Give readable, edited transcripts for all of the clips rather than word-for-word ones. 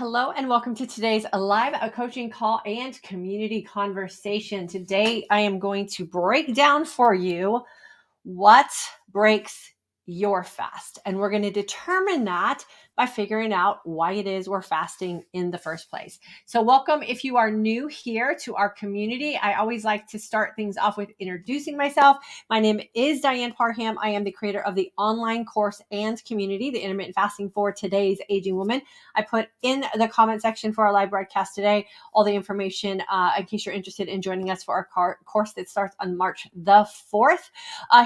Hello and welcome to today's live coaching call and community conversation. Today, I am going to break down for you what breaks your fast. And we're going to determine that by figuring out why it is we're fasting in the first place. So welcome if you are new here to our community. I always like to start things off with introducing myself. My name is DYANN Parham. I am the creator of the online course and community, the Intermittent Fasting for Today's Aging Woman. I put in the comment section for our live broadcast today all the information in case you're interested in joining us for our course that starts on March the 4th.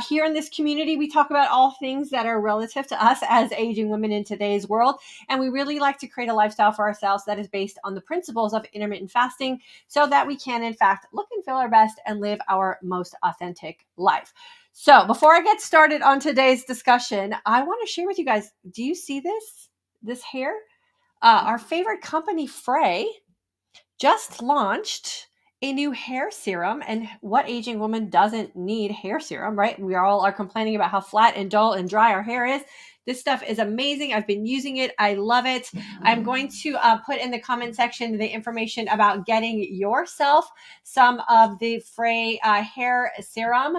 Here in this community, we talk about all things that are relative to us as aging women in today's world. And we really like to create a lifestyle for ourselves that is based on the principles of intermittent fasting so that we can, in fact, look and feel our best and live our most authentic life. So before I get started on today's discussion, I want to share with you guys, do you see this hair? Our favorite company, Frey, just launched a new hair serum. And what aging woman doesn't need hair serum, right? We all are complaining about how flat and dull and dry our hair is. This stuff is amazing. I've been using it. I love it. I'm going to put in the comment section the information about getting yourself some of the Frey hair serum.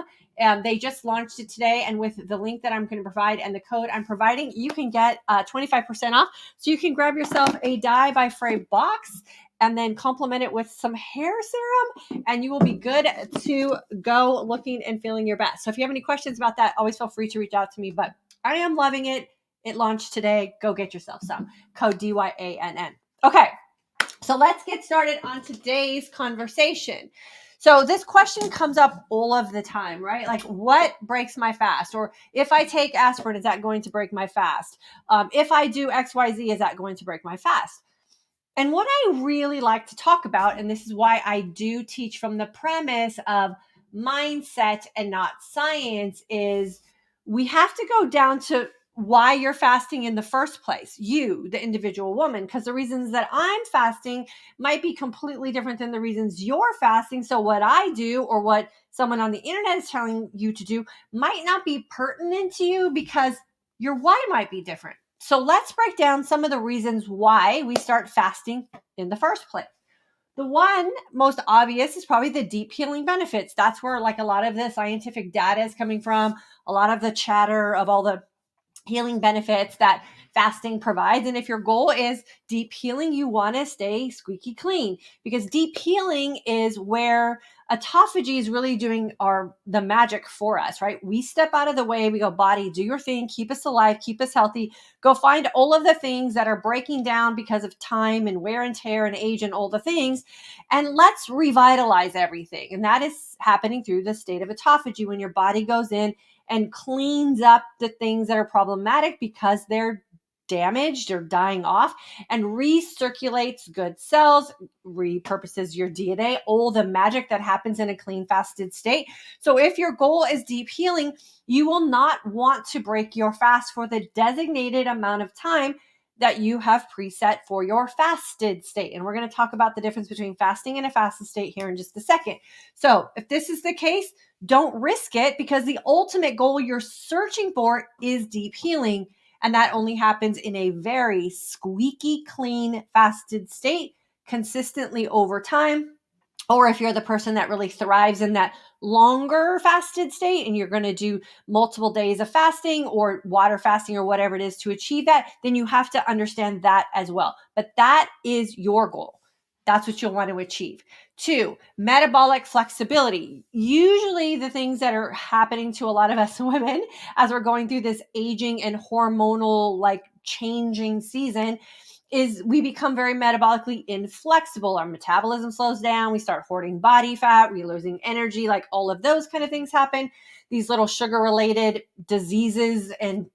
They just launched it today, and with the link that I'm going to provide and the code I'm providing, you can get 25% off. So you can grab yourself a Dye by Frey box and then complement it with some hair serum, and you will be good to go looking and feeling your best. So if you have any questions about that, always feel free to reach out to me, but I am loving it. It launched today. Go get yourself some. Code DYANN. Okay, so let's get started on today's conversation. So this question comes up all of the time, right? Like, what breaks my fast? Or if I take aspirin, is that going to break my fast? If I do XYZ, is that going to break my fast? And what I really like to talk about, and this is why I do teach from the premise of mindset and not science, is we have to go down to why you're fasting in the first place, you, the individual woman, because the reasons that I'm fasting might be completely different than the reasons you're fasting. So what I do or what someone on the internet is telling you to do might not be pertinent to you because your why might be different. So let's break down some of the reasons why we start fasting in the first place. The one most obvious is probably the deep healing benefits. That's where like a lot of the scientific data is coming from, a lot of the chatter of all the healing benefits that fasting provides. And if your goal is deep healing, you want to stay squeaky clean, because deep healing is where autophagy is really doing the magic for us, right? We step out of the way. We go, body, do your thing, keep us alive, keep us healthy, go find all of the things that are breaking down because of time and wear and tear and age and all the things, and let's revitalize everything. And that is happening through the state of autophagy, when your body goes in and cleans up the things that are problematic because they're damaged or dying off, and recirculates good cells, repurposes your DNA, all the magic that happens in a clean fasted state. So if your goal is deep healing, you will not want to break your fast for the designated amount of time that you have preset for your fasted state. And we're going to talk about the difference between fasting and a fasted state here in just a second. So if this is the case, don't risk it, because the ultimate goal you're searching for is deep healing. And that only happens in a very squeaky clean fasted state consistently over time. Or if you're the person that really thrives in that longer fasted state and you're going to do multiple days of fasting or water fasting or whatever it is to achieve that, then you have to understand that as well. But that is your goal. That's what you'll want to achieve. 2, metabolic flexibility. Usually the things that are happening to a lot of us women as we're going through this aging and hormonal like changing season is we become very metabolically inflexible. Our metabolism slows down. We start hoarding body fat. We're losing energy. Like all of those kind of things happen. These little sugar-related diseases and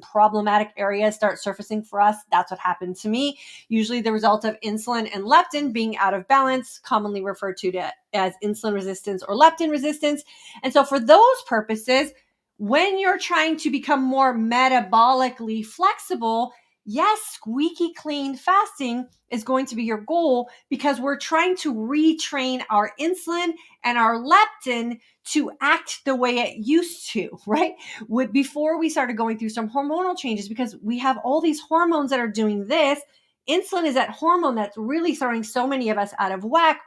problematic areas start surfacing for us. That's what happened to me. Usually the result of insulin and leptin being out of balance, commonly referred to as insulin resistance or leptin resistance. And so for those purposes, when you're trying to become more metabolically flexible, yes, squeaky clean fasting is going to be your goal, because we're trying to retrain our insulin and our leptin to act the way it used to, right? Before we started going through some hormonal changes, because we have all these hormones that are doing this Insulin is that hormone that's really throwing so many of us out of whack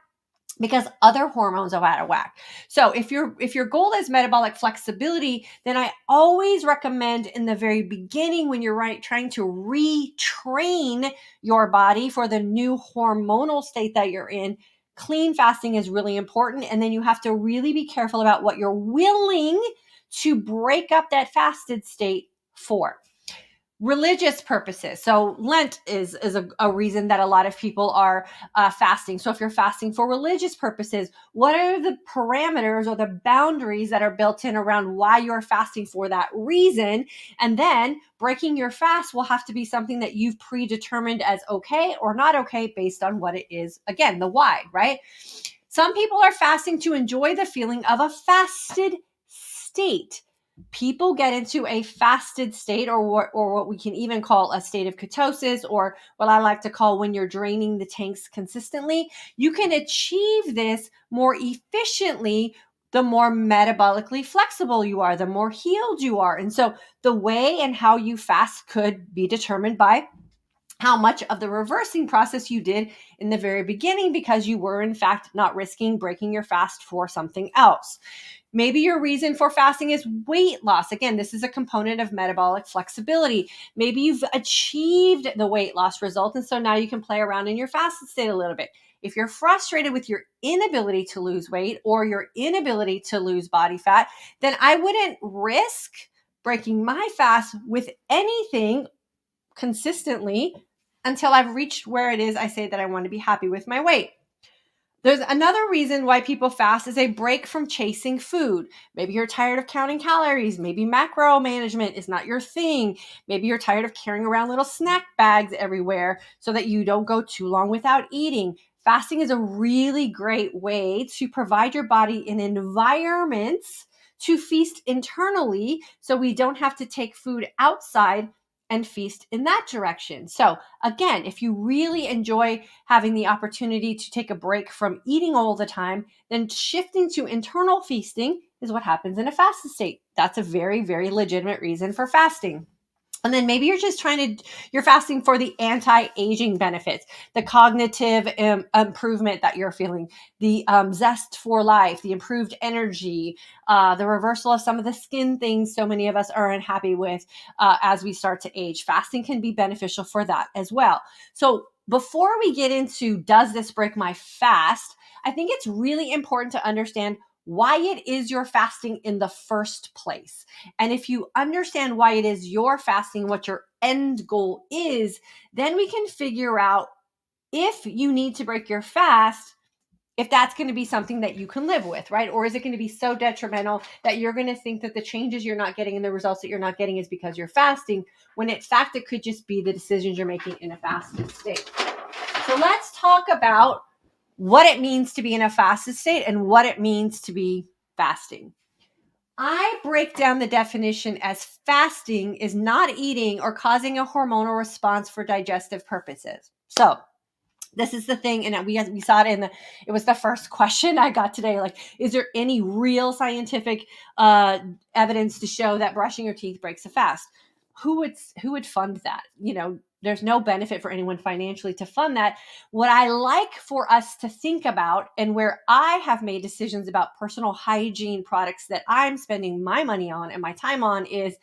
because other hormones are out of whack. So if your goal is metabolic flexibility, then I always recommend in the very beginning, when you're trying to retrain your body for the new hormonal state that you're in, clean fasting is really important. And then you have to really be careful about what you're willing to break up that fasted state for. Religious purposes. So Lent is a reason that a lot of people are fasting. So if you're fasting for religious purposes, what are the parameters or the boundaries that are built in around why you're fasting for that reason? And then breaking your fast will have to be something that you've predetermined as okay or not okay based on what it is. Again, the why, right? Some people are fasting to enjoy the feeling of a fasted state. People get into a fasted state, or what we can even call a state of ketosis, or what I like to call when you're draining the tanks consistently. You can achieve this more efficiently the more metabolically flexible you are, the more healed you are. And so the way and how you fast could be determined by how much of the reversing process you did in the very beginning, because you were in fact not risking breaking your fast for something else. Maybe your reason for fasting is weight loss. Again, this is a component of metabolic flexibility. Maybe you've achieved the weight loss result, and so now you can play around in your fasted state a little bit. If you're frustrated with your inability to lose weight or your inability to lose body fat, then I wouldn't risk breaking my fast with anything consistently until I've reached where it is I say that I want to be happy with my weight. There's another reason why people fast is a break from chasing food. Maybe you're tired of counting calories. Maybe macro management is not your thing. Maybe you're tired of carrying around little snack bags everywhere so that you don't go too long without eating. Fasting is a really great way to provide your body an environment to feast internally, so we don't have to take food outside and feast in that direction. So again, if you really enjoy having the opportunity to take a break from eating all the time, then shifting to internal feasting is what happens in a fasted state. That's a very, very legitimate reason for fasting. And then maybe you're fasting for the anti-aging benefits, the cognitive improvement that you're feeling, the zest for life, the improved energy, the reversal of some of the skin things so many of us are unhappy with as we start to age. Fasting can be beneficial for that as well. So before we get into, does this break my fast? I think it's really important to understand why it is you're fasting in the first place. And if you understand why it is you're fasting, what your end goal is, then we can figure out if you need to break your fast, if that's going to be something that you can live with, right? Or is it going to be so detrimental that you're going to think that the changes you're not getting and the results that you're not getting is because you're fasting, when in fact it could just be the decisions you're making in a fasted state. So let's talk about what it means to be in a fasted state and what it means to be fasting. I break down the definition as fasting is not eating or causing a hormonal response for digestive purposes. So this is the thing, and we saw it it was the first question I got today. Like, is there any real scientific evidence to show that brushing your teeth breaks a fast? Who would fund that? There's no benefit for anyone financially to fund that. What I like for us to think about, and where I have made decisions about personal hygiene products that I'm spending my money on and my time on, is,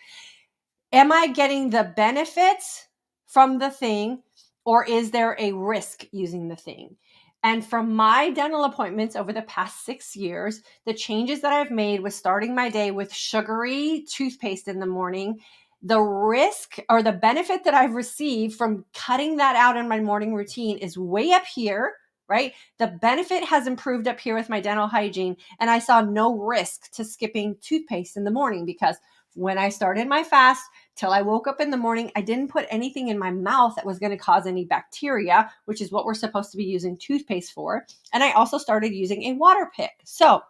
am I getting the benefits from the thing, or is there a risk using the thing? And from my dental appointments over the past 6 years, the changes that I've made with starting my day with sugary toothpaste in the morning, the risk or the benefit that I've received from cutting that out in my morning routine is way up here, right? The benefit has improved up here with my dental hygiene, and I saw no risk to skipping toothpaste in the morning, because when I started my fast till I woke up in the morning, I didn't put anything in my mouth that was going to cause any bacteria, which is what we're supposed to be using toothpaste for. And I also started using a water pick. So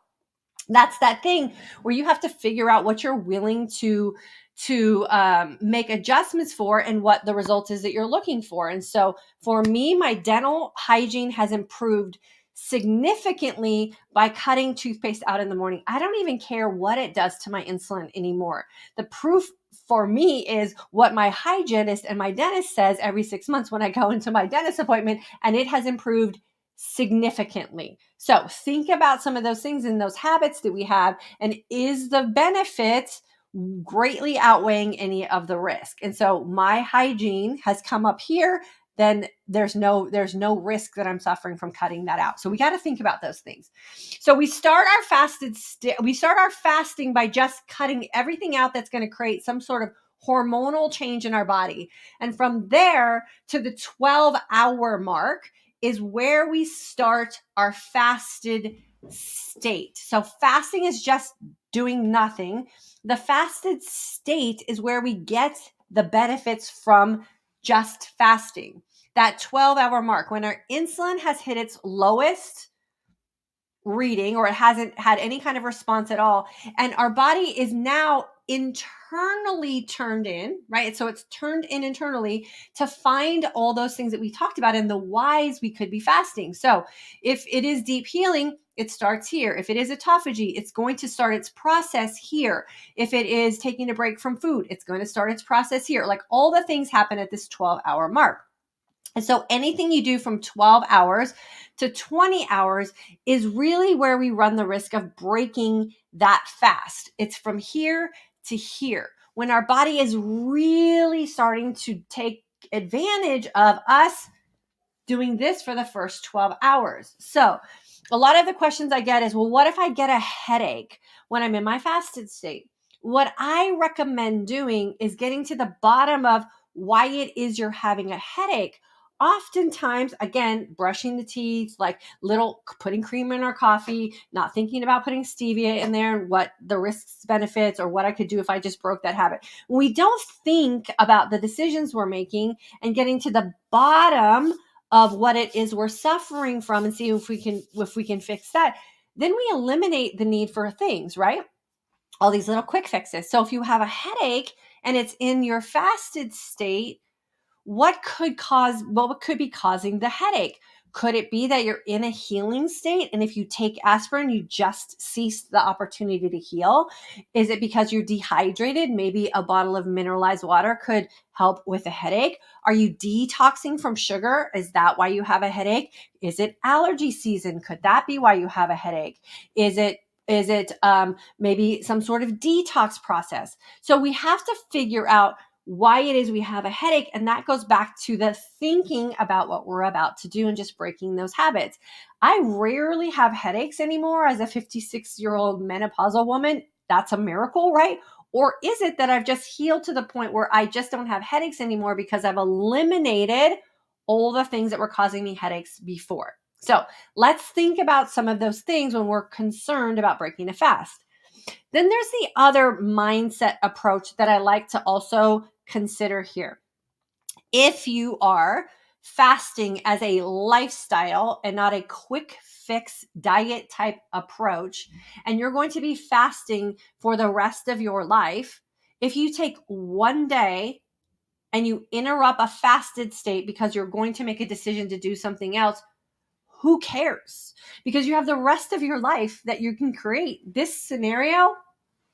that's that thing where you have to figure out what you're willing to make adjustments for and what the result is that you're looking for. And so for me, my dental hygiene has improved significantly by cutting toothpaste out in the morning. I don't even care what it does to my insulin anymore. The proof for me is what my hygienist and my dentist says every 6 months when I go into my dentist appointment, and it has improved significantly. So think about some of those things and those habits that we have, and is the benefit greatly outweighing any of the risk? And so my hygiene has come up here, then there's no risk that I'm suffering from cutting that out. So we got to think about those things. So we start our fasting by just cutting everything out that's going to create some sort of hormonal change in our body. And from there to the 12-hour mark is where we start our fasted state. So fasting is just doing nothing. The fasted state is where we get the benefits from just fasting. That 12-hour mark, when our insulin has hit its lowest reading, or it hasn't had any kind of response at all, and our body is now internally turned in, right? So it's turned in internally to find all those things that we talked about and the whys we could be fasting. So if it is deep healing, it starts here. If it is autophagy, it's going to start its process here. If it is taking a break from food, it's going to start its process here. Like, all the things happen at this 12-hour mark. And so anything you do from 12 hours to 20 hours is really where we run the risk of breaking that fast. It's from here to here, when our body is really starting to take advantage of us doing this for the first 12 hours. So a lot of the questions I get is, well, what if I get a headache when I'm in my fasted state? What I recommend doing is getting to the bottom of why it is you're having a headache. Oftentimes, again, brushing the teeth, like putting cream in our coffee, not thinking about putting stevia in there and what the risks, benefits, or what I could do if I just broke that habit. We don't think about the decisions we're making and getting to the bottom of what it is we're suffering from and see if we can fix that. Then we eliminate the need for things, right? All these little quick fixes. So if you have a headache and it's in your fasted state, what could be causing the headache? Could it be that you're in a healing state, and if you take aspirin, you just cease the opportunity to heal? Is it because you're dehydrated? Maybe a bottle of mineralized water could help with a headache. Are you detoxing from sugar? Is that why you have a headache? Is it allergy season? Could that be why you have a headache? Is it maybe some sort of detox process? So we have to figure out why it is we have a headache. And that goes back to the thinking about what we're about to do and just breaking those habits. I rarely have headaches anymore as a 56-year-old menopausal woman. That's a miracle, right? Or is it that I've just healed to the point where I just don't have headaches anymore because I've eliminated all the things that were causing me headaches before? So let's think about some of those things when we're concerned about breaking a fast. Then there's the other mindset approach that I like to also consider here. If you are fasting as a lifestyle and not a quick fix diet type approach, and you're going to be fasting for the rest of your life, if you take one day and you interrupt a fasted state because you're going to make a decision to do something else, who cares? Because you have the rest of your life that you can create this scenario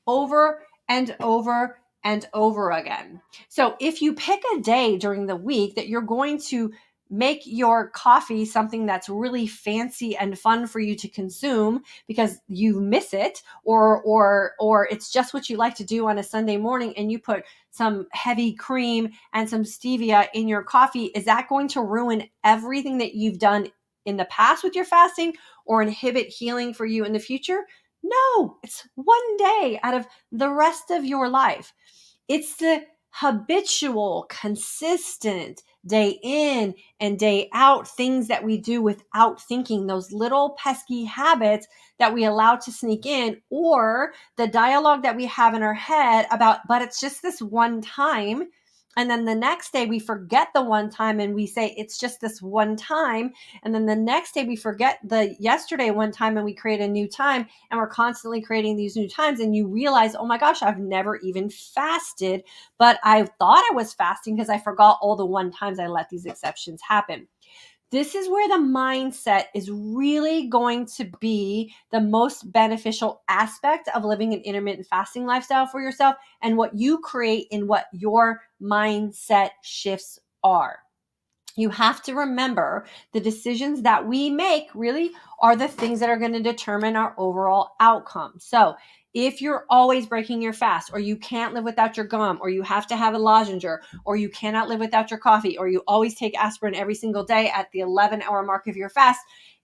over and over and over again. So if you pick a day during the week that you're going to make your coffee something that's really fancy and fun for you to consume because you miss it, or it's just what you like to do on a Sunday morning, and you put some heavy cream and some stevia in your coffee, is that going to ruin everything that you've done in the past with your fasting or inhibit healing for you in the future? No, it's one day out of the rest of your life. It's the habitual, consistent, day in and day out things that we do without thinking, those little pesky habits that we allow to sneak in, or the dialogue that we have in our head about, but it's just this one time. And then the next day we forget the one time and we say it's just this one time. And then the next day we forget the yesterday one time and we create a new time, and we're constantly creating these new times. And you realize, oh my gosh, I've never even fasted, but I thought I was fasting because I forgot all the one times I let these exceptions happen. This is where the mindset is really going to be the most beneficial aspect of living an intermittent fasting lifestyle for yourself, and what you create in what your mindset shifts are. You have to remember the decisions that we make really are the things that are going to determine our overall outcome. So if you're always breaking your fast, or you can't live without your gum, or you have to have a lozenge, or you cannot live without your coffee, or you always take aspirin every single day at the 11-hour mark of your fast,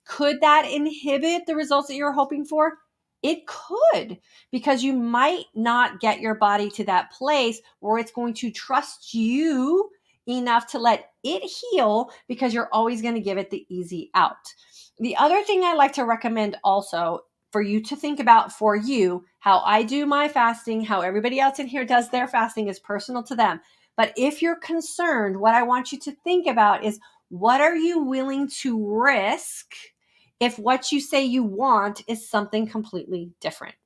could that inhibit the results that you're hoping for? It could, because you might not get your body to that place where it's going to trust you enough to let it heal, because you're always going to give it the easy out. The other thing I like to recommend also for you to think about for you, how I do my fasting, how everybody else in here does their fasting is personal to them. But if you're concerned, what I want you to think about is, what are you willing to risk if what you say you want is something completely different?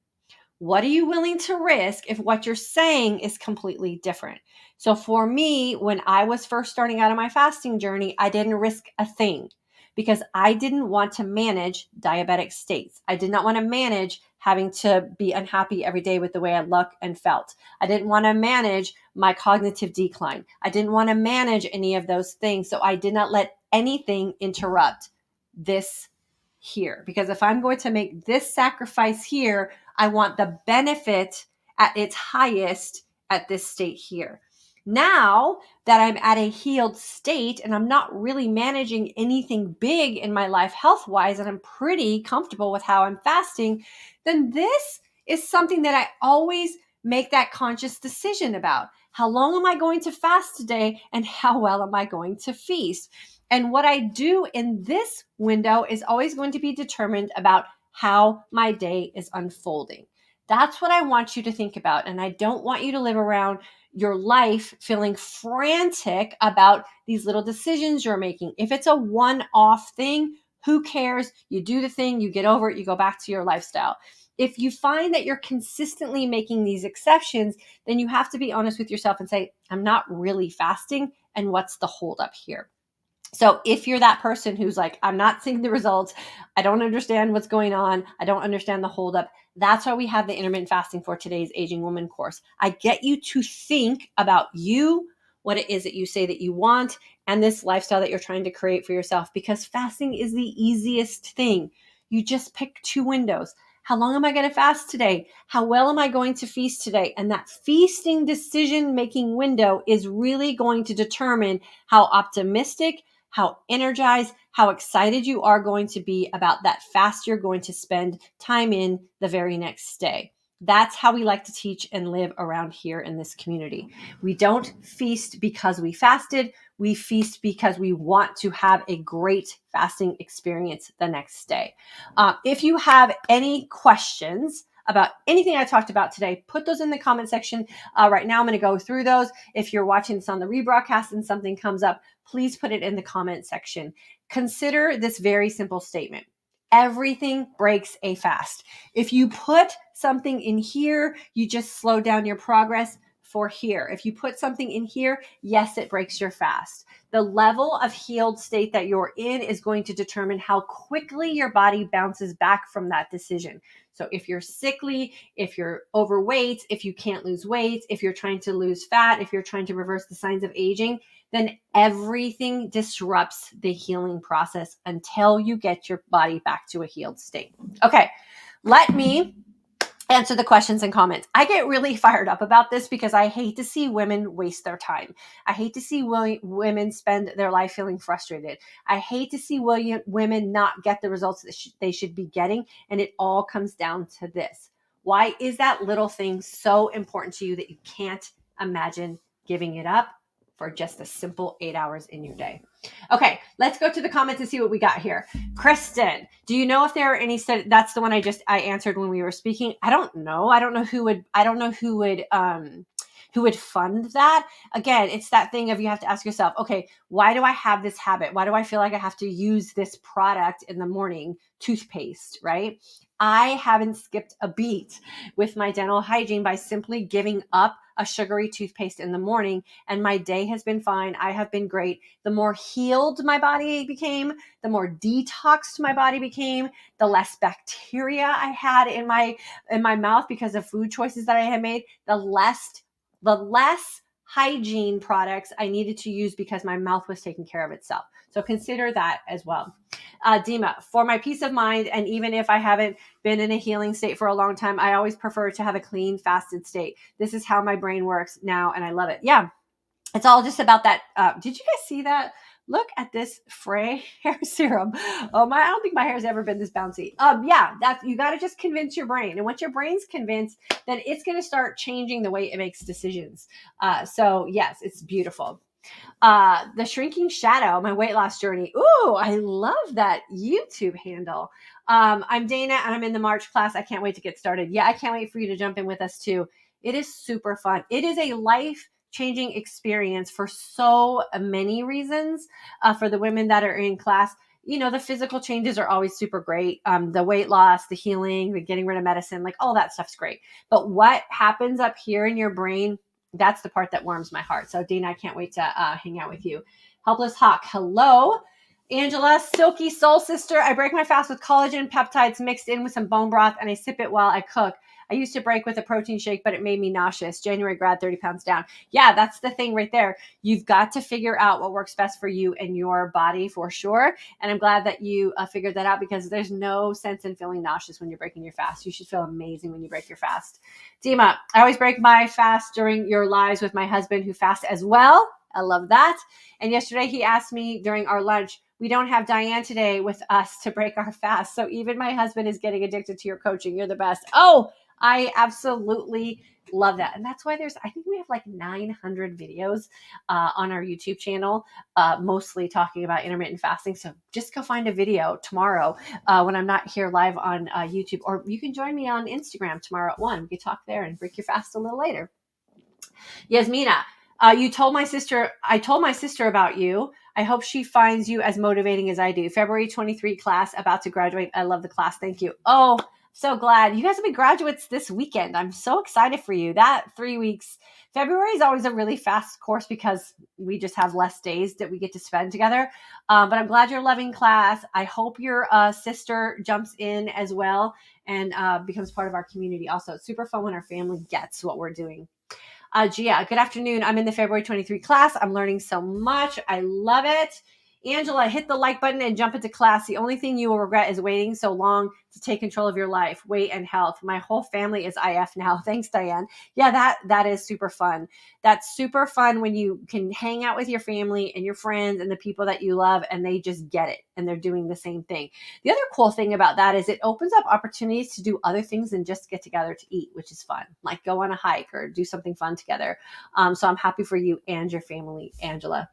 What are you willing to risk if what you're saying is completely different? So for me, when I was first starting out on my fasting journey, I didn't risk a thing, because I didn't want to manage diabetic states. I did not want to manage having to be unhappy every day with the way I looked and felt. I didn't want to manage my cognitive decline. I didn't want to manage any of those things. So I did not let anything interrupt this here, because if I'm going to make this sacrifice here, I want the benefit at its highest at this state here. Now that I'm at a healed state and I'm not really managing anything big in my life health-wise, and I'm pretty comfortable with how I'm fasting, then this is something that I always make that conscious decision about. How long am I going to fast today, and how well am I going to feast? And what I do in this window is always going to be determined about how my day is unfolding. That's what I want you to think about. And I don't want you to live around your life feeling frantic about these little decisions you're making. If it's a one-off thing, who cares? You do the thing, you get over it, you go back to your lifestyle. If you find that you're consistently making these exceptions, then you have to be honest with yourself and say, I'm not really fasting, and what's the holdup here? So if you're that person who's like, I'm not seeing the results, I don't understand what's going on, I don't understand the holdup, that's why we have the intermittent fasting for today's Aging Woman course. I get you to think about you, what it is that you say that you want, and this lifestyle that you're trying to create for yourself, because fasting is the easiest thing. You just pick 2 windows. How long am I going to fast today? How well am I going to feast today? And that feasting decision-making window is really going to determine how optimistic, how energized, how excited you are going to be about that fast you're going to spend time in the very next day. That's how we like to teach and live around here in this community. We don't feast because we fasted. We feast because we want to have a great fasting experience the next day. If you have any questions about anything I talked about today, put those in the comment section. Right now, I'm going to go through those. If you're watching this on the rebroadcast and something comes up, please put it in the comment section. Consider this very simple statement. Everything breaks a fast. If you put something in here, you just slow down your progress for here. If you put something in here, yes, it breaks your fast. The level of healed state that you're in is going to determine how quickly your body bounces back from that decision. So if you're sickly, if you're overweight, if you can't lose weight, if you're trying to lose fat, if you're trying to reverse the signs of aging, then everything disrupts the healing process until you get your body back to a healed state. Okay, let me answer the questions and comments. I get really fired up about this because I hate to see women waste their time. I hate to see women spend their life feeling frustrated. I hate to see women not get the results that they should be getting. And it all comes down to this. Why is that little thing so important to you that you can't imagine giving it up for just a simple 8 hours in your day? Okay, let's go to the comments and see what we got here. Kristen, do you know if there are any studies? That's the one I answered when we were speaking. I don't know. I don't know who would fund that. Again, it's that thing of, you have to ask yourself, okay, why do I have this habit? Why do I feel like I have to use this product in the morning, toothpaste, right? I haven't skipped a beat with my dental hygiene by simply giving up a sugary toothpaste in the morning, and my day has been fine. I have been great. The more healed my body became, the more detoxed my body became, the less bacteria I had in my mouth because of food choices that I had made, the less hygiene products I needed to use because my mouth was taking care of itself. So consider that as well. Dima, for my peace of mind, and even if I haven't been in a healing state for a long time, I always prefer to have a clean, fasted state. This is how my brain works now, and I love it. Yeah, it's all just about that. Did you guys see that? Look at this Frey hair serum. Oh my, I don't think my hair's ever been this bouncy. Yeah, that's, you got to just convince your brain. And once your brain's convinced, then it's going to start changing the way it makes decisions. So yes, it's beautiful. The Shrinking Shadow, my weight loss journey. Ooh, I love that YouTube handle. I'm Dana and I'm in the March class. I can't wait to get started. Yeah, I can't wait for you to jump in with us too. It is super fun. It is a life-changing experience for so many reasons. For the women that are in class, you know, the physical changes are always super great. The weight loss, the healing, the getting rid of medicine, like all that stuff's great. But what happens up here in your brain, that's the part that warms my heart. So Dana, I can't wait to hang out with you. Helpless Hawk, hello. Angela, Silky Soul Sister, I break my fast with collagen peptides mixed in with some bone broth, and I sip it while I cook. I used to break with a protein shake, but it made me nauseous. January grad, 30 pounds down. Yeah, that's the thing right there. You've got to figure out what works best for you and your body for sure. And I'm glad that you figured that out, because there's no sense in feeling nauseous when you're breaking your fast. You should feel amazing when you break your fast. Dima, I always break my fast during your lives with my husband, who fasts as well. I love that. And yesterday he asked me during our lunch, we don't have DYANN today with us to break our fast. So even my husband is getting addicted to your coaching. You're the best. Oh, I absolutely love that. And that's why I think we have like 900 videos on our YouTube channel, mostly talking about intermittent fasting. So just go find a video tomorrow when I'm not here live on YouTube, or you can join me on Instagram tomorrow at 1. We can talk there and break your fast a little later. Yasmina, I told my sister about you. I hope she finds you as motivating as I do. February 23 class, about to graduate. I love the class. Thank you. Oh, so glad. You guys will be graduates this weekend. I'm so excited for you. That 3 weeks. February is always a really fast course because we just have less days that we get to spend together. But I'm glad you're loving class. I hope your sister jumps in as well and becomes part of our community also. It's super fun when our family gets what we're doing. Gia, good afternoon. I'm in the February 23 class. I'm learning so much. I love it. Angela, hit the like button and jump into class. The only thing you will regret is waiting so long to take control of your life, weight, and health. My whole family is IF now. Thanks, DYANN. Yeah, that is super fun. That's super fun when you can hang out with your family and your friends and the people that you love, and they just get it and they're doing the same thing. The other cool thing about that is it opens up opportunities to do other things than just get together to eat, which is fun, like go on a hike or do something fun together. So I'm happy for you and your family, Angela.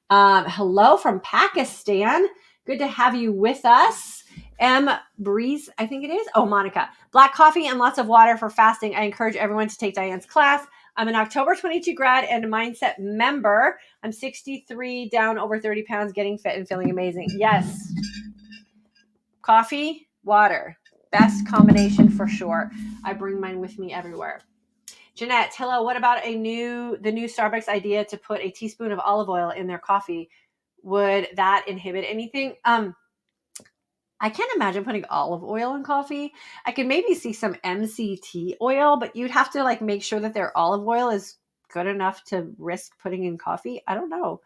Hello from Pakistan. Good to have you with us. M. Breeze, I think it is. Oh, Monica. Black coffee and lots of water for fasting. I encourage everyone to take DYANN's class. I'm an October 22 grad and a Mindset member. I'm 63, down over 30 pounds, getting fit and feeling amazing. Yes. Coffee, water. Best combination for sure. I bring mine with me everywhere. Jeanette, hello. What about the new Starbucks idea to put a teaspoon of olive oil in their coffee? Would that inhibit anything? I can't imagine putting olive oil in coffee. I could maybe see some MCT oil, but you'd have to like make sure that their olive oil is good enough to risk putting in coffee. I don't know.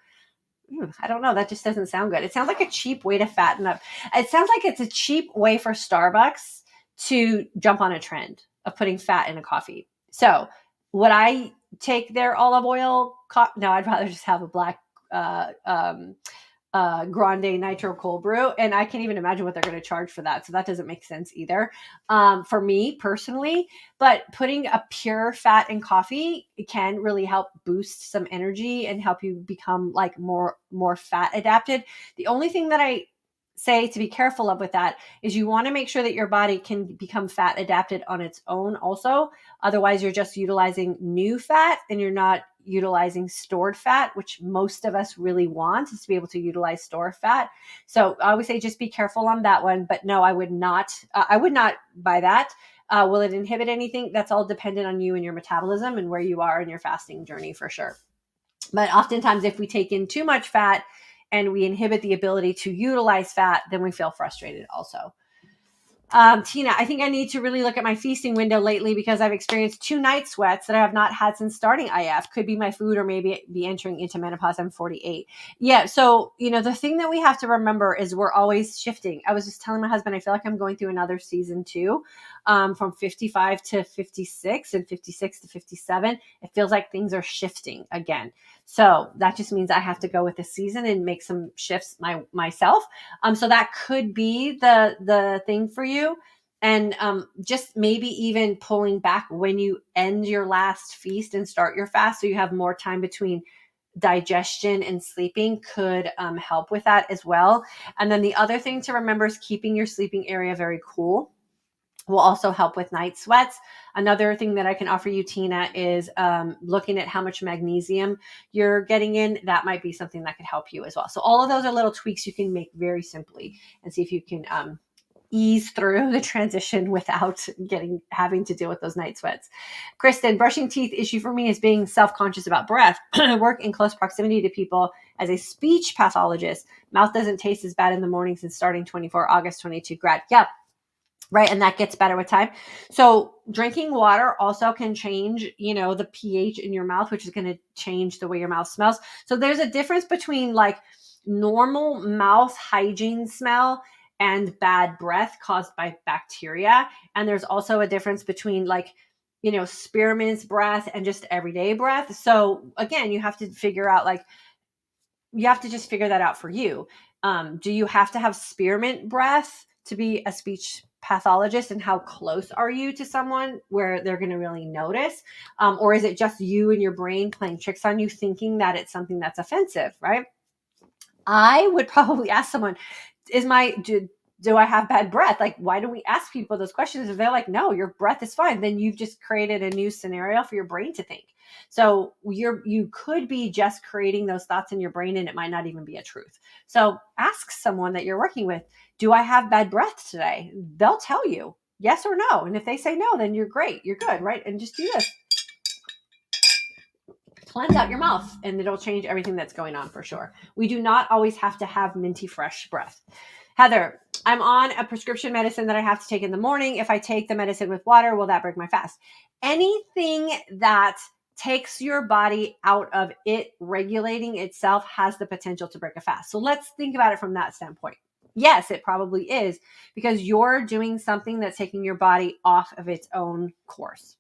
That just doesn't sound good. It sounds like a cheap way to fatten up. It sounds like it's a cheap way for Starbucks to jump on a trend of putting fat in a coffee. So would I take their olive oil? No, I'd rather just have a black grande nitro cold brew, and I can't even imagine what they're going to charge for that. So that doesn't make sense either for me personally. But putting a pure fat in coffee can really help boost some energy and help you become like more fat adapted. The only thing that I say to be careful of with that is you want to make sure that your body can become fat adapted on its own also. Otherwise, you're just utilizing new fat and you're not utilizing stored fat, which most of us really want, is to be able to utilize stored fat. So I would say just be careful on that one. But no, I would not buy that. Will it inhibit anything? That's all dependent on you and your metabolism and where you are in your fasting journey for sure. But oftentimes, if we take in too much fat and we inhibit the ability to utilize fat, then we feel frustrated also. Tina, I think I need to really look at my feasting window lately because I've experienced 2 night sweats that I have not had since starting IF. Could be my food or maybe be entering into menopause. I'm 48. Yeah. So, the thing that we have to remember is we're always shifting. I was just telling my husband, I feel like I'm going through another season too, from 55 to 56 and 56 to 57. It feels like things are shifting again. So that just means I have to go with the season and make some shifts myself. So that could be the thing for you. And just maybe even pulling back when you end your last feast and start your fast, so you have more time between digestion and sleeping could help with that as well. And then the other thing to remember is keeping your sleeping area very cool will also help with night sweats. Another thing that I can offer you, Tina, is looking at how much magnesium you're getting in. That might be something that could help you as well. So all of those are little tweaks you can make very simply and see if you can ease through the transition without having to deal with those night sweats. Kristen, brushing teeth issue for me is being self-conscious about breath. I work in close proximity to people as a speech pathologist. Mouth doesn't taste as bad in the morning since starting 24 August 22 grad. Yep. Right. And that gets better with time. So drinking water also can change, the pH in your mouth, which is going to change the way your mouth smells. So there's a difference between like normal mouth hygiene smell and bad breath caused by bacteria. And there's also a difference between like, spearmint's breath and just everyday breath. So again, you have to figure out just figure that out for you. Do you have to have spearmint breath to be a speech pathologist, and how close are you to someone where they're going to really notice? Or is it just you and your brain playing tricks on you thinking that it's something that's offensive, right? I would probably ask someone, do I have bad breath? Like, why do we ask people those questions? If they're like, no, your breath is fine, then you've just created a new scenario for your brain to think. So you could be just creating those thoughts in your brain and it might not even be a truth. So ask someone that you're working with, do I have bad breath today? They'll tell you yes or no. And if they say no, then you're great. You're good, right? And just do this. Cleanse out your mouth and it'll change everything that's going on for sure. We do not always have to have minty fresh breath. Heather, I'm on a prescription medicine that I have to take in the morning. If I take the medicine with water, will that break my fast? Anything that takes your body out of it regulating itself has the potential to break a fast. So let's think about it from that standpoint. Yes, it probably is, because you're doing something that's taking your body off of its own course.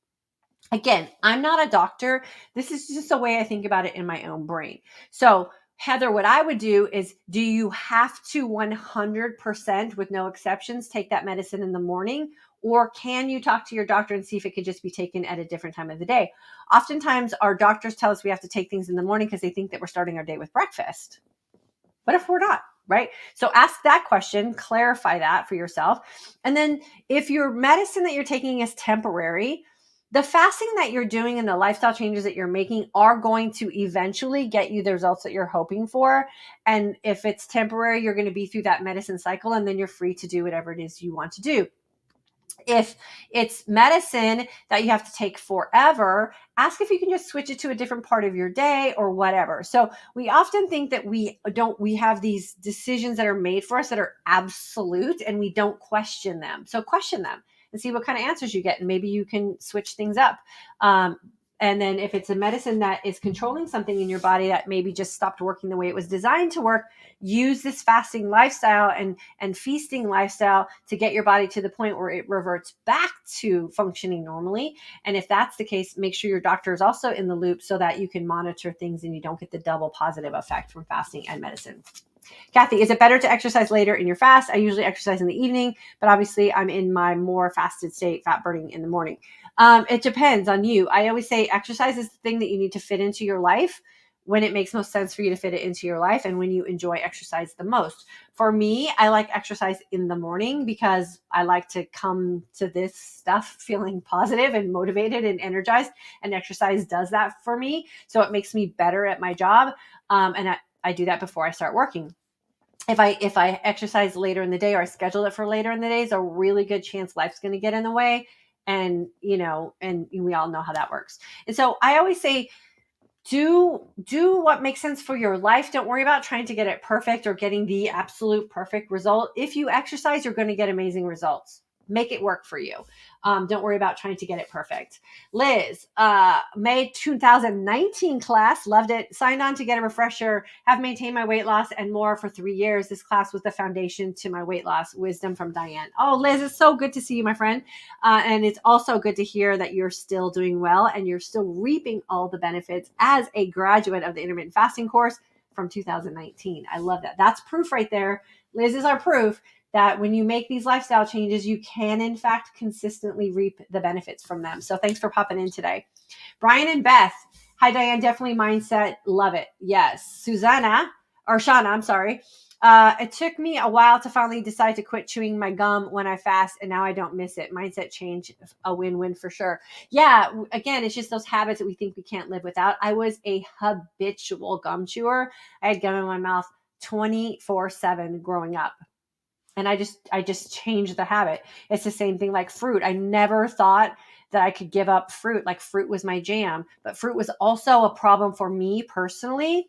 Again, I'm not a doctor. This is just a way I think about it in my own brain. So Heather, what I would do is, do you have to 100% with no exceptions take that medicine in the morning? Or can you talk to your doctor and see if it could just be taken at a different time of the day? Oftentimes our doctors tell us we have to take things in the morning because they think that we're starting our day with breakfast. What if we're not, right? So ask that question, clarify that for yourself. And then if your medicine that you're taking is temporary, the fasting that you're doing and the lifestyle changes that you're making are going to eventually get you the results that you're hoping for. And if it's temporary, you're going to be through that medicine cycle and then you're free to do whatever it is you want to do. If it's medicine that you have to take forever, ask if you can just switch it to a different part of your day or whatever. So we often think that we have these decisions that are made for us that are absolute and we don't question them. So question them and see what kind of answers you get. And maybe you can switch things up. And then if it's a medicine that is controlling something in your body that maybe just stopped working the way it was designed to work, use this fasting lifestyle and feasting lifestyle to get your body to the point where it reverts back to functioning normally. And if that's the case, make sure your doctor is also in the loop so that you can monitor things and you don't get the double positive effect from fasting and medicine. Kathy, is it better to exercise later in your fast? I usually exercise in the evening, but obviously I'm in my more fasted state, fat burning in the morning. It depends on you. I always say exercise is the thing that you need to fit into your life when it makes most sense for you to fit it into your life and when you enjoy exercise the most. For me, I like exercise in the morning because I like to come to this stuff feeling positive and motivated and energized, and exercise does that for me. So it makes me better at my job. And I do that before I start working. If I exercise later in the day or I schedule it for later in the day, there's a really good chance life's going to get in the way And, and we all know how that works. And so I always say, do what makes sense for your life. Don't worry about trying to get it perfect or getting the absolute perfect result. If you exercise, you're going to get amazing results. Make it work for you. Don't worry about trying to get it perfect. Liz, May 2019 class, loved it. Signed on to get a refresher, have maintained my weight loss and more for 3 years. This class was the foundation to my weight loss. Wisdom from DYANN. Oh, Liz, it's so good to see you, my friend. And it's also good to hear that you're still doing well and you're still reaping all the benefits as a graduate of the intermittent fasting course from 2019. I love that. That's proof right there. Liz is our proof that when you make these lifestyle changes, you can, in fact, consistently reap the benefits from them. So thanks for popping in today. Brian and Beth. Hi, DYANN. Definitely mindset. Love it. Yes. Shauna, I'm sorry. It took me a while to finally decide to quit chewing my gum when I fast, and now I don't miss it. Mindset change, a win-win for sure. Yeah, again, it's just those habits that we think we can't live without. I was a habitual gum chewer. I had gum in my mouth 24/7 growing up. And I just changed the habit. It's the same thing like fruit. I never thought that I could give up fruit. Like fruit was my jam, but fruit was also a problem for me personally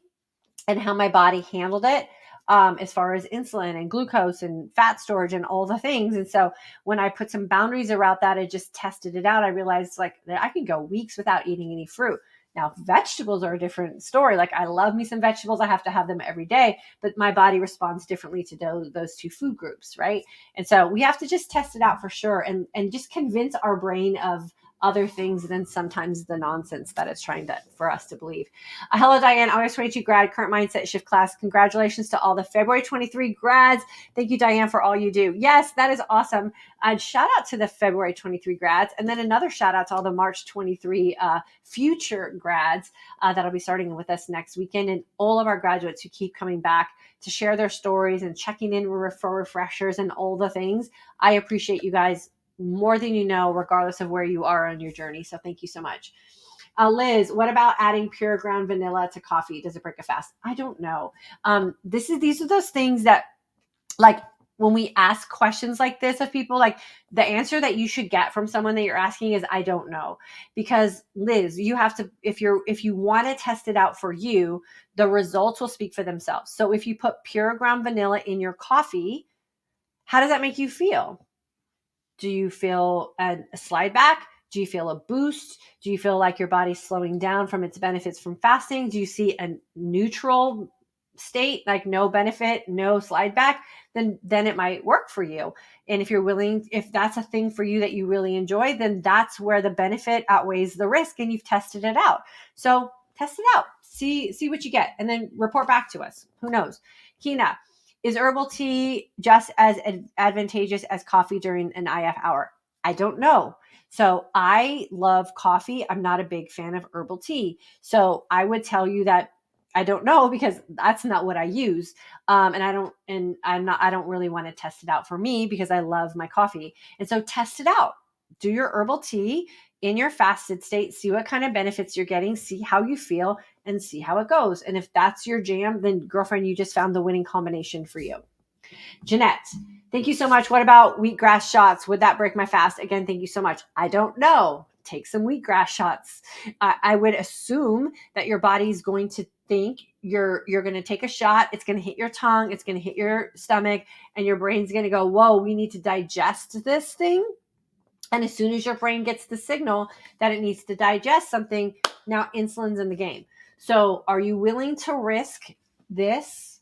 and how my body handled it. As far as insulin and glucose and fat storage and all the things. And so when I put some boundaries around that, I just tested it out. I realized like that I can go weeks without eating any fruit. Now, vegetables are a different story. Like I love me some vegetables. I have to have them every day, but my body responds differently to those two food groups, right? And so we have to just test it out for sure and just convince our brain of other things than sometimes the nonsense that it's trying for us to believe. Hello, DYANN, August 22 grad, current mindset shift class. Congratulations to all the February 23 grads. Thank you, DYANN, for all you do. Yes, that is awesome. And shout out to the February 23 grads. And then another shout out to all the March 23 future grads that'll be starting with us next weekend, and all of our graduates who keep coming back to share their stories and checking in for refreshers and all the things. I appreciate you guys more than you know, regardless of where you are on your journey. So thank you so much. Liz, what about adding pure ground vanilla to coffee? Does it break a fast? I don't know. These are those things that, like, when we ask questions like this of people, like the answer that you should get from someone that you're asking is, I don't know. Because Liz, you have to, if you want to test it out for you, the results will speak for themselves. So if you put pure ground vanilla in your coffee, how does that make you feel? Do you feel a slide back? Do you feel a boost? Do you feel like your body's slowing down from its benefits from fasting? Do you see a neutral state, like no benefit, no slide back? Then it might work for you. And if that's a thing for you that you really enjoy, then that's where the benefit outweighs the risk and you've tested it out. So test it out, see what you get, and then report back to us. Who knows? Kina, is herbal tea just as advantageous as coffee during an IF hour? I don't know. So I love coffee. I'm not a big fan of herbal tea. So I would tell you that I don't know because that's not what I use. And I don't really want to test it out for me because I love my coffee. And so test it out. Do your herbal tea in your fasted state, see what kind of benefits you're getting, see how you feel, and see how it goes. And if that's your jam, then girlfriend, you just found the winning combination for you. Jeanette, thank you so much. What about wheatgrass shots? Would that break my fast? Again, thank you so much. I don't know. Take some wheatgrass shots. I would assume that your body's going to think you're going to take a shot. It's going to hit your tongue. It's going to hit your stomach, and your brain's going to go, whoa, we need to digest this thing. And as soon as your brain gets the signal that it needs to digest something, now insulin's in the game. So are you willing to risk this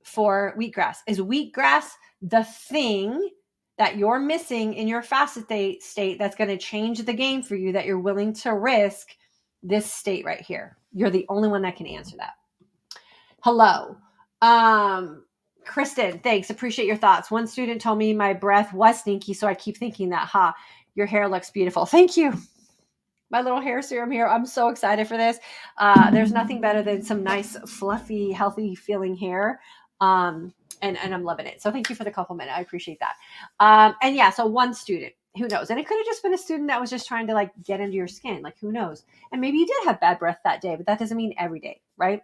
for wheatgrass? Is wheatgrass the thing that you're missing in your fasted state that's going to change the game for you, that you're willing to risk this state right here? You're the only one that can answer that. Hello. Kristen, thanks. Appreciate your thoughts. One student told me my breath was stinky, so I keep thinking that. Your hair looks beautiful. Thank you. My little hair serum here. I'm so excited for this. There's nothing better than some nice, fluffy, healthy feeling hair. And I'm loving it. So thank you for the compliment. I appreciate that. And yeah, so one student, who knows? And it could have just been a student that was just trying to like get into your skin. Like, who knows? And maybe you did have bad breath that day, but that doesn't mean every day, right?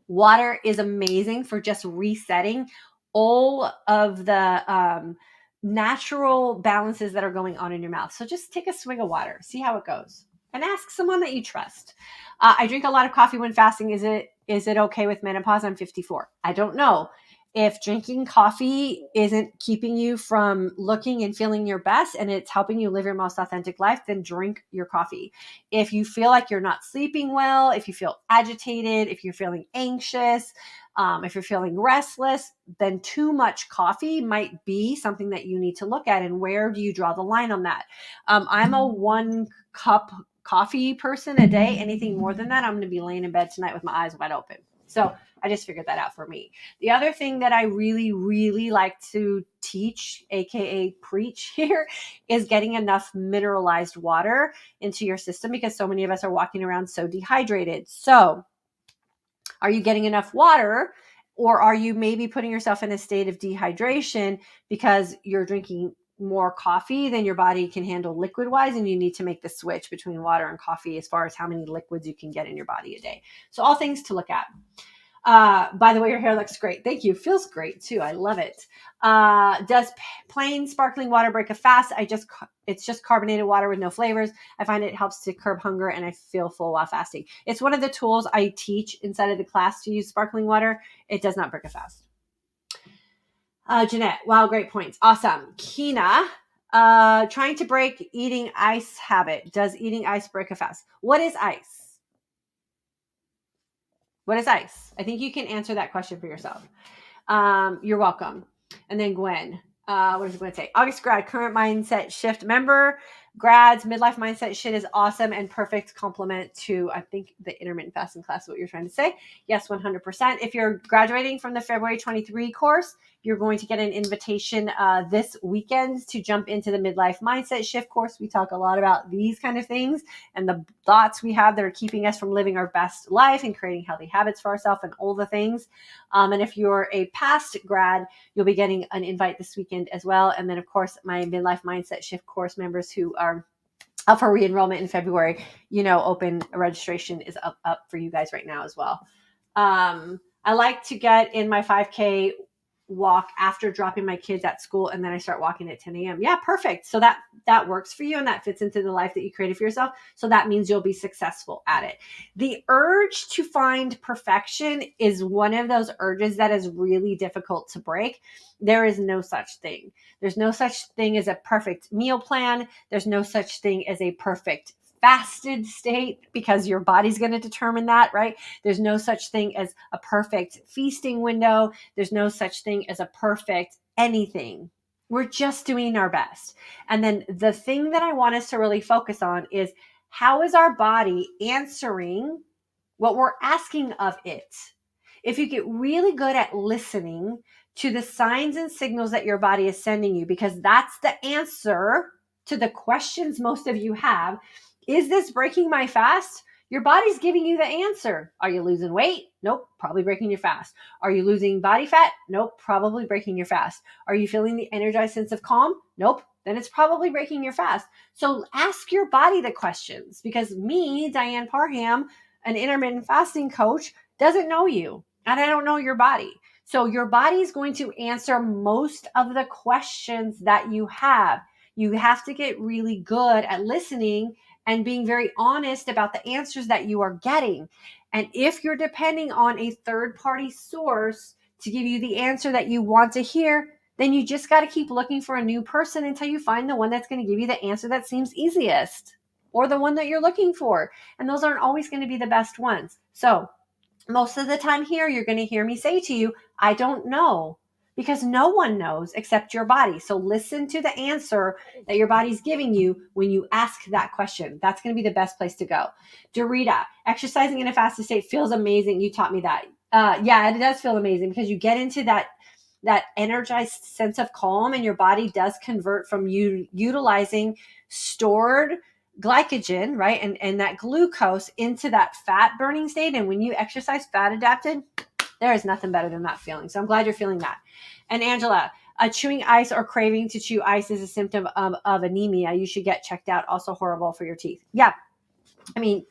Water is amazing for just resetting all of the natural balances that are going on in your mouth. So just take a swig of water, see how it goes, and ask someone that you trust. I drink a lot of coffee when fasting. Is it okay with menopause? I'm 54. I don't know. If drinking coffee isn't keeping you from looking and feeling your best and it's helping you live your most authentic life, then drink your coffee. If you feel like you're not sleeping well, if you feel agitated, if you're feeling anxious, if you're feeling restless, then too much coffee might be something that you need to look at. And where do you draw the line on that? I'm a 1 cup coffee person a day. Anything more than that, I'm going to be laying in bed tonight with my eyes wide open. So I just figured that out for me. The other thing that I really, really like to teach, AKA preach here, is getting enough mineralized water into your system, because so many of us are walking around so dehydrated. So are you getting enough water, or are you maybe putting yourself in a state of dehydration because you're drinking more coffee than your body can handle liquid wise, and you need to make the switch between water and coffee as far as how many liquids you can get in your body a day? So all things to look at. By the way, your hair looks great. Thank you. Feels great too. I love it. Does plain sparkling water break a fast? It's just carbonated water with no flavors. I find it helps to curb hunger and I feel full while fasting. It's one of the tools I teach inside of the class to use sparkling water. It does not break a fast. Jeanette, wow, great points. Awesome. Kina, trying to break eating ice habit. Does eating ice break a fast? What is ice? What is ice? I think you can answer that question for yourself. You're welcome. And then Gwen, what does Gwen say? August grad, current mindset shift member. Grads, midlife mindset shit is awesome and perfect complement to, I think, the intermittent fasting class, what you're trying to say. Yes, 100%. If you're graduating from the February 23 course, you're going to get an invitation this weekend to jump into the midlife mindset shift course. We talk a lot about these kind of things and the thoughts we have that are keeping us from living our best life and creating healthy habits for ourselves and all the things. And if you're a past grad, you'll be getting an invite this weekend as well. And then, of course, my midlife mindset shift course members who are up for re-enrollment in February, open registration is up for you guys right now as well. I like to get in my 5K walk after dropping my kids at school, and then I start walking at 10 a.m. Yeah, perfect. So that works for you, and that fits into the life that you created for yourself. So that means you'll be successful at it. The urge to find perfection is one of those urges that is really difficult to break. There is no such thing. There's no such thing as a perfect meal plan. There's no such thing as a perfect fasted state, because your body's going to determine that, right? There's no such thing as a perfect feasting window. There's no such thing as a perfect anything. We're just doing our best. And then the thing that I want us to really focus on is, how is our body answering what we're asking of it? If you get really good at listening to the signs and signals that your body is sending you, because that's the answer to the questions most of you have. Is this breaking my fast? Your body's giving you the answer. Are you losing weight? Nope, probably breaking your fast. Are you losing body fat? Nope, probably breaking your fast. Are you feeling the energized sense of calm? Nope, then it's probably breaking your fast. So ask your body the questions, because me, DYANN Parham, an intermittent fasting coach, doesn't know you, and I don't know your body. So your body is going to answer most of the questions that you have. You have to get really good at listening and being very honest about the answers that you are getting. And if you're depending on a third-party source to give you the answer that you want to hear, then you just got to keep looking for a new person until you find the one that's going to give you the answer that seems easiest, or the one that you're looking for. And those aren't always going to be the best ones. So most of the time here, you're going to hear me say to you, I don't know, because no one knows except your body. So listen to the answer that your body's giving you when you ask that question. That's going to be the best place to go. Dorita, exercising in a fasted state feels amazing. You taught me that. Yeah, it does feel amazing, because you get into that energized sense of calm, and your body does convert from you utilizing stored glycogen, right, and that glucose into that fat burning state. And when you exercise fat adapted, there is nothing better than that feeling. So I'm glad you're feeling that. And Angela, chewing ice or craving to chew ice is a symptom of anemia. You should get checked out. Also horrible for your teeth. Yeah, I mean,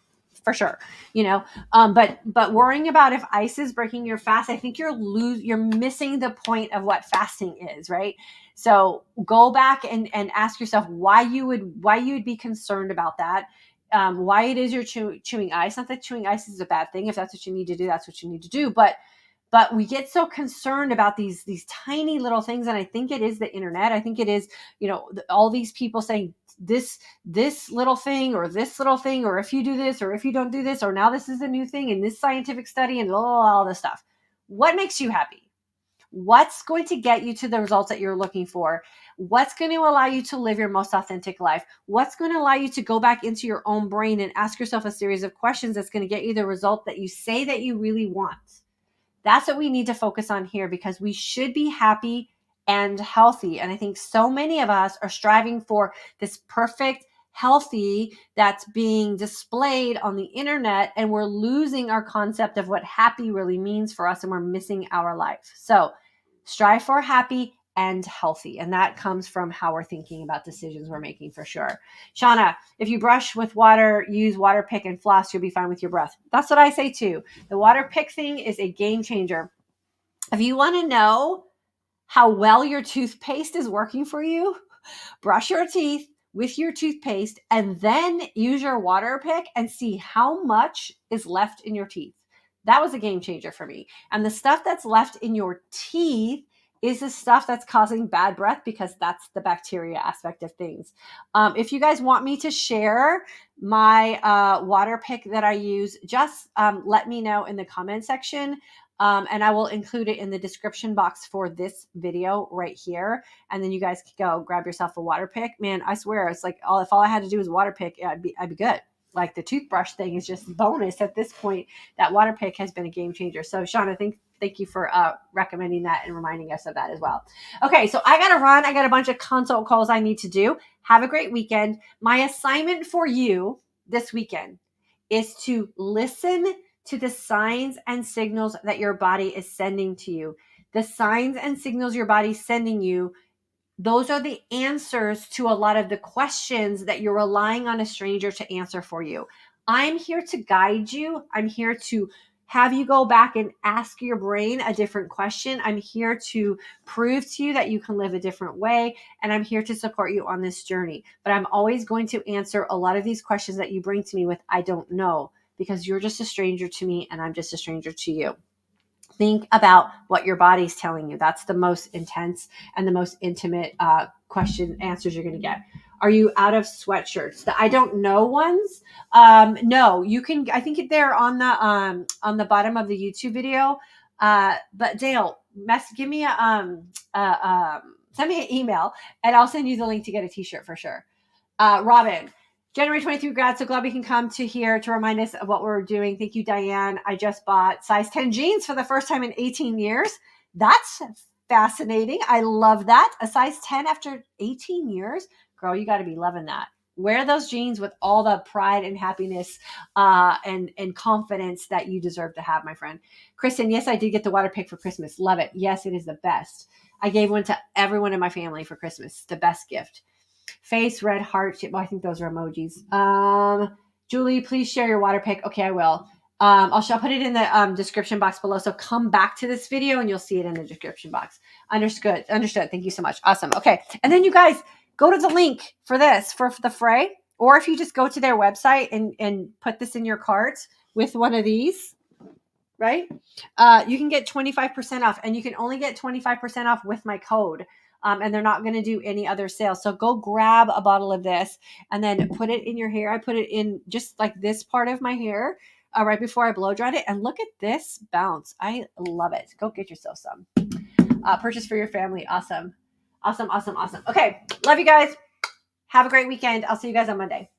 for sure, but worrying about if ice is breaking your fast, I think you're missing the point of what fasting is, right? So go back and ask yourself why you would be concerned about that. Why it is you're chewing ice. Not that chewing ice is a bad thing. If that's what you need to do, that's what you need to do. But we get so concerned about these tiny little things. And I think it is the internet. I think it is, all these people saying this little thing, or this little thing, or if you do this, or if you don't do this, or now this is a new thing and this scientific study and all this stuff. What makes you happy? What's going to get you to the results that you're looking for? What's going to allow you to live your most authentic life? What's going to allow you to go back into your own brain and ask yourself a series of questions that's going to get you the result that you say that you really want? That's what we need to focus on here, because we should be happy and healthy. And I think so many of us are striving for this perfect healthy that's being displayed on the internet, and we're losing our concept of what happy really means for us, and we're missing our life. So strive for happy and healthy. And that comes from how we're thinking about decisions we're making, for sure. Shauna, if you brush with water, use water pick and floss, you'll be fine with your breath. That's what I say too. The water pick thing is a game changer. If you want to know how well your toothpaste is working for you, brush your teeth with your toothpaste and then use your water pick and see how much is left in your teeth. That was a game changer for me. And the stuff that's left in your teeth is the stuff that's causing bad breath, because that's the bacteria aspect of things. If you guys want me to share my water pick that I use, just let me know in the comment section. And I will include it in the description box for this video right here. And then you guys can go grab yourself a water pick. Man, I swear, it's like if all I had to do was water pick, I'd be good. Like the toothbrush thing is just bonus at this point. That water pick has been a game changer. So Shauna, thank you for recommending that and reminding us of that as well. Okay, so I got to run. I got a bunch of consult calls I need to do. Have a great weekend. My assignment for you this weekend is to listen to the signs and signals that your body is sending to you. The signs and signals your body's sending you, those are the answers to a lot of the questions that you're relying on a stranger to answer for you. I'm here to guide you. I'm here to have you go back and ask your brain a different question. I'm here to prove to you that you can live a different way. And I'm here to support you on this journey. But I'm always going to answer a lot of these questions that you bring to me with, I don't know, because you're just a stranger to me and I'm just a stranger to you. Think about what your body's telling you. That's the most intense and the most intimate answers you're going to get. Are you out of sweatshirts? The I don't know ones? No, you can. I think they're on the bottom of the YouTube video. But Dale, give me send me an email and I'll send you the link to get a t-shirt for sure. Robin, January 23 grad, so glad we can come to here to remind us of what we're doing. Thank you, DYANN. I just bought size 10 jeans for the first time in 18 years. That's fascinating. I love that. A size 10 after 18 years. Girl, you got to be loving that. Wear those jeans with all the pride and happiness and confidence that you deserve to have, my friend. Kristen, yes, I did get the water pick for Christmas. Love it. Yes, it is the best. I gave one to everyone in my family for Christmas. The best gift. Face, red heart. Well, I think those are emojis. Julie, please share your water pick. Okay, I will. I'll put it in the description box below. So come back to this video and you'll see it in the description box. Understood. Thank you so much. Awesome. Okay. And then you guys go to the link for this, for the fray. Or if you just go to their website and put this in your cart with one of these, right? You can get 25% off, and you can only get 25% off with my code. And they're not going to do any other sales. So go grab a bottle of this and then put it in your hair. I put it in just like this part of my hair right before I blow dried it. And look at this bounce. I love it. Go get yourself some. Purchase for your family. Awesome. Okay. Love you guys. Have a great weekend. I'll see you guys on Monday.